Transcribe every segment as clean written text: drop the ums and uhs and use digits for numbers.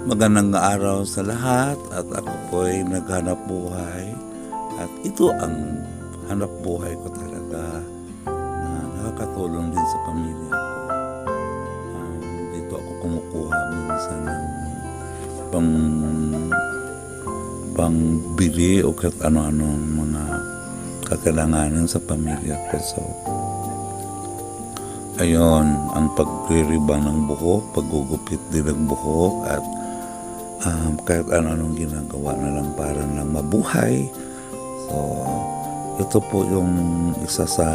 Magandang araw sa lahat at ako po ay naghanap buhay at ito ang hanap buhay ko talaga na nakakatulong din sa pamilya ko. Dito ako kumukuha minsan ng pangbili o kahit ano-anong mga kakailanganin sa pamilya ko. So, ayun, ang pagre-ribbon ng buhok, paggugupit din ng buhok at kahit ano-anong ginagawa na lang para lang mabuhay. So, ito po yung isa sa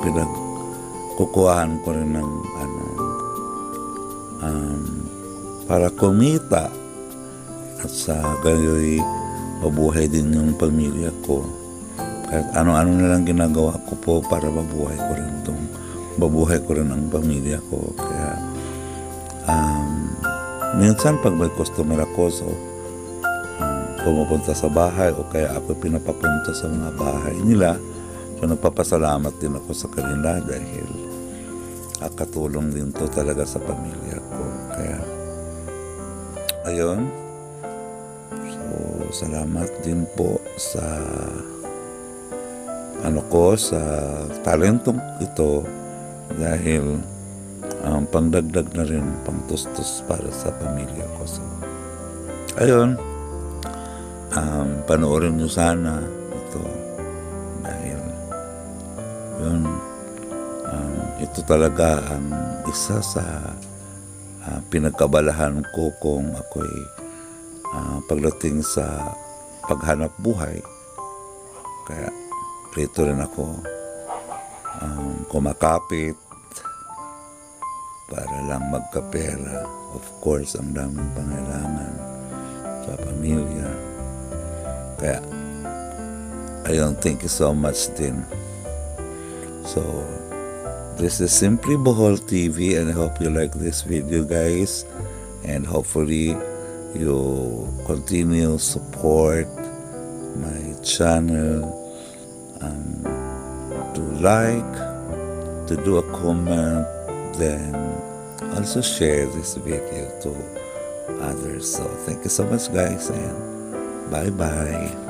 pinagkukuhaan ko rin ng para kumita at sa gayoy mabuhay din yung pamilya ko. Kahit ano-ano na lang ginagawa ko po para mabuhay ko rin ang pamilya ko. Kaya minsan pag may customer ako, so pumupunta sa bahay o kaya ako pinapapunta sa mga bahay nila, so nagpapasalamat din ako sa kanila dahil katulong din to talaga sa pamilya ko. Kaya ayun, so salamat din po sa sa talentong ito dahil pangdagdag na rin, pangtustos para sa pamilya ko. So, ayun, panoorin nyo sana ito dahil yun, ito talaga ang isa sa pinagkabalahan ko kung ako'y pagdating sa paghanap buhay. Kaya rito rin ako kumakapit para lang magkapera. Of course, ang daming pangailangan sa pamilya. Kaya, ayun, thank you so much din. So, this is Simply Bohol TV and I hope you like this video, guys. And hopefully, you continue support my channel, to like, to do a comment, then also share this video to others. So thank you so much, guys, and bye bye.